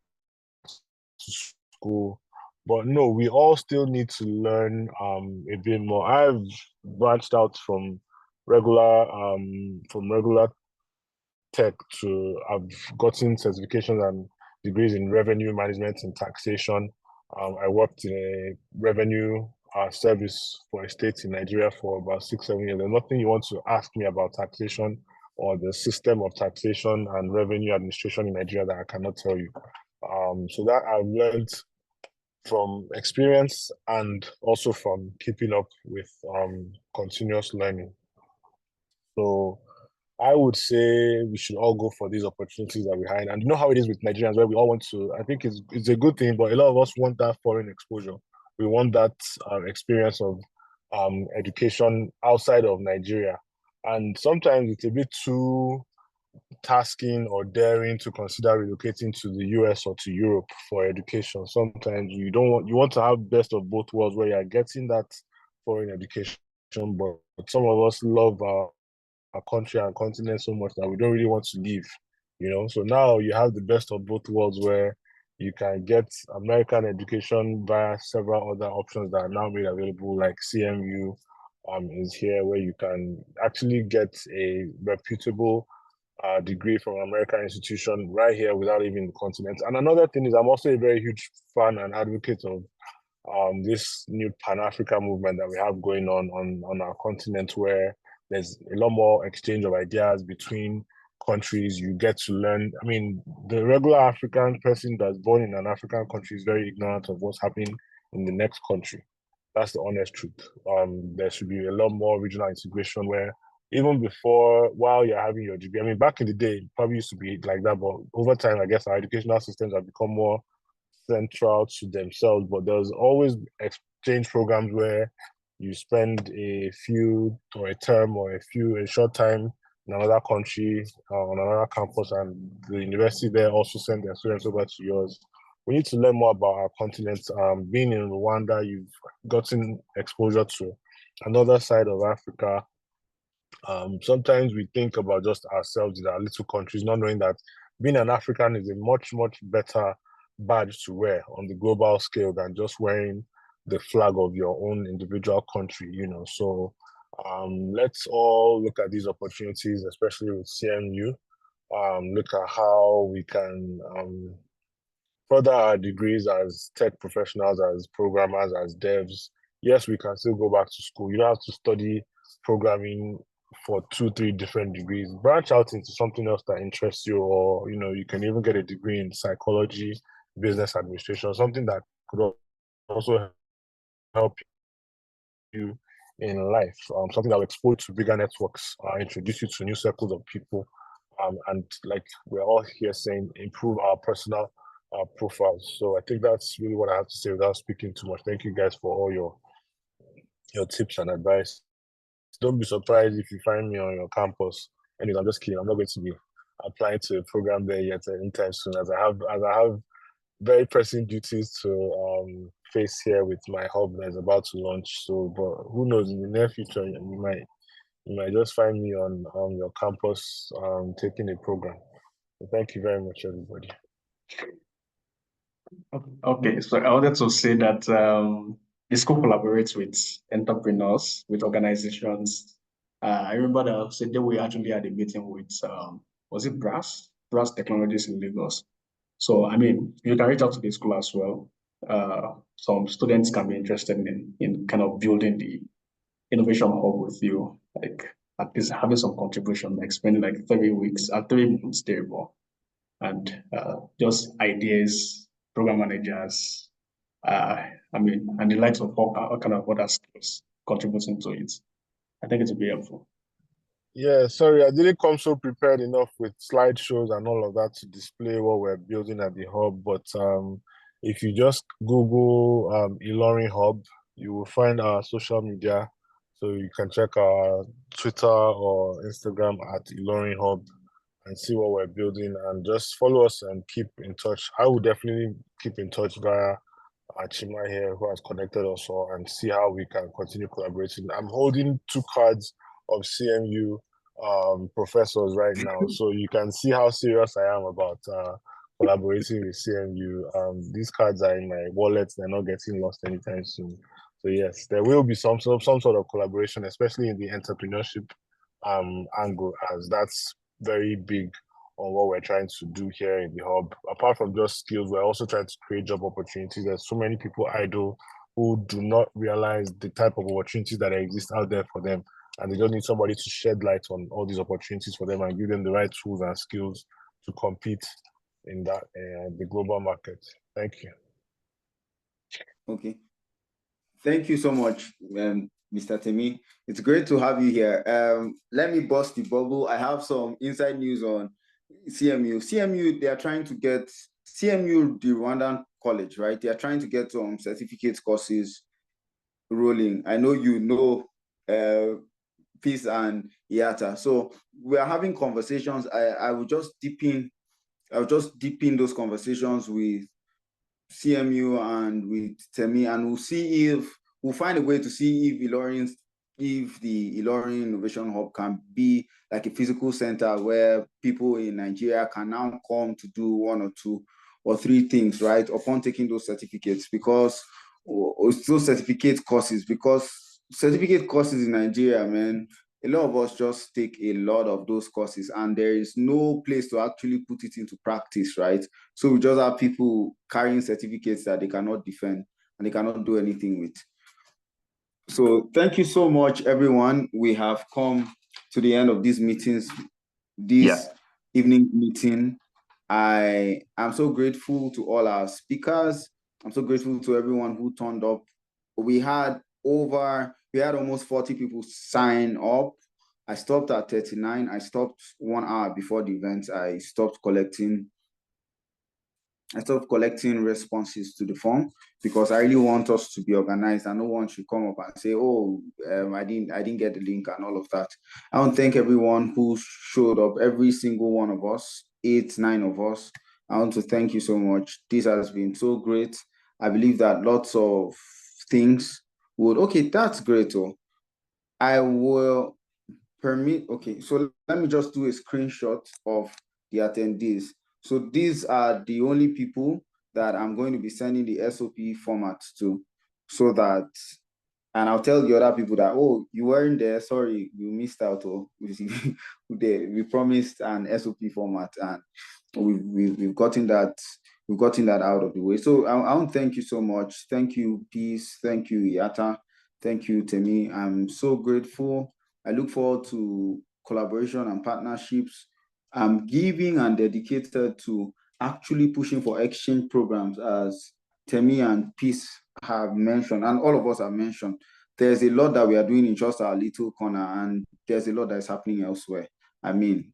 to school. But no, we all still need to learn a bit more. I've branched out from regular tech to I've gotten certifications and degrees in revenue management and taxation. I worked in a revenue service for a state in Nigeria for about 6, 7 years. There's nothing you want to ask me about taxation or the system of taxation and revenue administration in Nigeria that I cannot tell you. So that I've learned from experience and also from keeping up with continuous learning. So I would say we should all go for these opportunities that we have. And you know how it is with Nigerians, where we all want to, I think it's a good thing, but a lot of us want that foreign exposure. We want that experience of education outside of Nigeria. And sometimes it's a bit too tasking or daring to consider relocating to the US or to Europe for education. Sometimes you want to have best of both worlds, where you're getting that foreign education, but some of us love our country and continent so much that we don't really want to leave, So now you have the best of both worlds, where you can get American education via several other options that are now made available, like CMU is here, where you can actually get a reputable degree from an American institution right here without leaving the continent. And another thing is, I'm also a very huge fan and advocate of this new Pan-African movement that we have going on our continent, where there's a lot more exchange of ideas between countries. You get to learn. I mean, the regular African person that's born in an African country is very ignorant of what's happening in the next country. That's the honest truth. There should be a lot more regional integration, where even before, while you're having your degree, I mean, back in the day, it probably used to be like that, but over time, I guess our educational systems have become more central to themselves. But there's always exchange programs where you spend a few or a term or a short time in another country on another campus, and the university there also send their students over to yours. We need to learn more about our continent. Being in Rwanda, you've gotten exposure to another side of Africa. Sometimes we think about just ourselves in our little countries, not knowing that being an African is a much, much better badge to wear on the global scale than just wearing the flag of your own individual country, So let's all look at these opportunities, especially with CMU. Look at how we can further our degrees as tech professionals, as programmers, as devs. Yes, we can still go back to school. You don't have to study programming for 2, 3 different degrees. Branch out into something else that interests you, or you can even get a degree in psychology, business administration, something that could also help you in life, something that will expose you to bigger networks, introduce you to new circles of people, and like we're all here saying, improve our personal profiles. So I think that's really what I have to say without speaking too much. Thank you guys for all your tips and advice. Don't be surprised if you find me on your campus. Anyways, I'm just kidding. I'm not going to be applying to a program there yet anytime soon, as I have very pressing duties to face here with my hub that is about to launch. So, but who knows, in the near future, you might just find me on your campus taking a program. So thank you very much, everybody. Okay, so I wanted to say that the school collaborates with entrepreneurs, with organizations. I remember that the day we actually had a meeting with, was it Brass Technologies in Lagos. So, I mean, you can reach out to the school as well. Some students can be interested in kind of building the innovation hub with you, like at least having some contribution, like spending like 3 weeks, 3 months there, and just ideas, program managers, and the likes of all kind of other skills contributing to it. I think it will be helpful. Yeah, sorry, I didn't come so prepared enough with slideshows and all of that to display what we're building at the hub. But if you just Google Ilorin Hub, you will find our social media So you can check our Twitter or Instagram at Ilorin Hub and see what we're building, and just follow us and keep in touch. I will definitely keep in touch via Chima here, who has connected us all, and see how we can continue collaborating. I'm holding 2 cards of CMU professors right now, so you can see how serious I am about collaborating with CMU. These cards are in my wallet; they're not getting lost anytime soon. So yes, there will be some sort of collaboration, especially in the entrepreneurship angle, as that's very big on what we're trying to do here in the hub. Apart from just skills, we're also trying to create job opportunities. There's so many people idle who do not realize the type of opportunities that exist out there for them, and they just need somebody to shed light on all these opportunities for them and give them the right tools and skills to compete in that the global market. Thank you. Okay. Thank you so much, Mr. Temi. It's great to have you here. Let me bust the bubble. I have some inside news on CMU. CMU, they are trying to get CMU, the Rwandan college, right? They are trying to get some certificate courses rolling. I know you know Peace and IATA. So we are having conversations. I will just deepen those conversations with CMU and with Temi, and we'll see if we'll find a way to see if the Ilorin Innovation Hub can be like a physical center where people in Nigeria can now come to do 1 or 2 or 3 things, right? Upon taking those certificates, because those certificate courses in Nigeria, man, a lot of us just take a lot of those courses and there is no place to actually put it into practice, right? So we just have people carrying certificates that they cannot defend and they cannot do anything with. So thank you so much, everyone. We have come to the end of these meetings, evening meeting. I am so grateful to all our speakers. I'm so grateful to everyone who turned up. We had almost 40 people sign up. I stopped at 39. I stopped 1 hour before the event. I stopped collecting responses to the form because I really want us to be organized and no one should come up and say, oh, I didn't get the link and all of that. I want to thank everyone who showed up, every single one of us, 8, 9 of us. I want to thank you so much. This has been so great. I believe that lots of things okay, that's great. I will okay, so let me just do a screenshot of the attendees. So these are the only people that I'm going to be sending the SOP format to, so that, and I'll tell the other people that, oh, you weren't there, sorry, you missed out. We promised an SOP format and we've gotten that out of the way. So I want to thank you so much. Thank you, Peace. Thank you, Yata. Thank you, Temi. I'm so grateful. I look forward to collaboration and partnerships. I'm giving and dedicated to actually pushing for exchange programs, as Temi and Peace have mentioned, and all of us have mentioned. There's a lot that we are doing in just our little corner, and there's a lot that is happening elsewhere. I mean,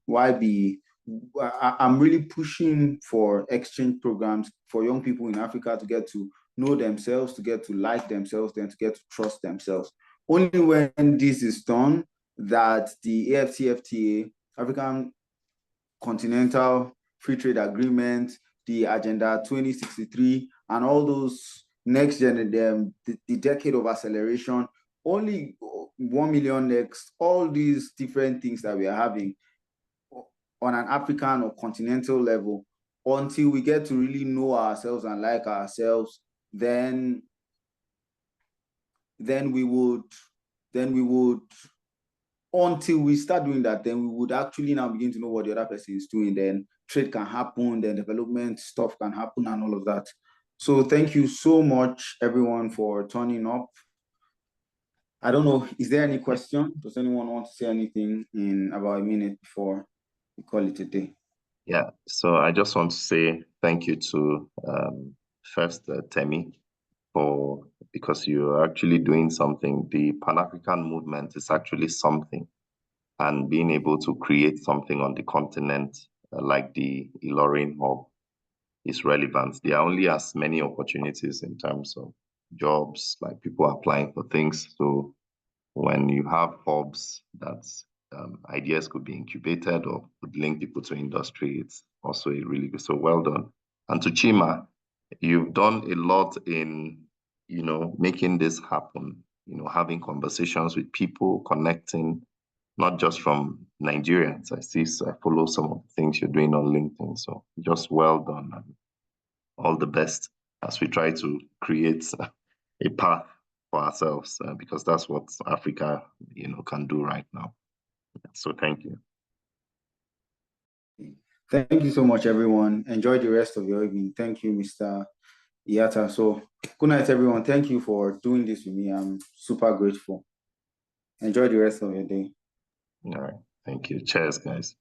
I'm really pushing for exchange programs for young people in Africa to get to know themselves, to get to like themselves, then to get to trust themselves. Only when this is done that the AfCFTA, African Continental Free Trade Agreement, the Agenda 2063, and all those next gen, the decade of acceleration, only 1 million next, all these different things that we are having on an African or continental level, until we get to really know ourselves and like ourselves, then we would, until we start doing that, then we would actually now begin to know what the other person is doing. Then trade can happen, then development stuff can happen and all of that. So thank you so much, everyone, for turning up. I don't know, is there any question? Does anyone want to say anything in about a minute before we call it a day? Yeah, so I just want to say thank you to first Temi, because you're actually doing something. The Pan-African movement is actually something, and being able to create something on the continent like the Ilorin Hub is relevant. There are only as many opportunities in terms of jobs, like people applying for things. So when you have hubs that ideas could be incubated or could link people to industry, it's also a really good. So well done. And to Chima, you've done a lot in, making this happen, having conversations with people, connecting, not just from Nigerians. I follow some of the things you're doing on LinkedIn. So just well done and all the best as we try to create a path for ourselves, because that's what Africa, can do right now. So thank you. Thank you so much, everyone. Enjoy the rest of your evening. Thank you, Mr. Iata. So good night, everyone. Thank you for doing this with me. I'm super grateful. Enjoy the rest of your day. All right. Thank you. Cheers, guys.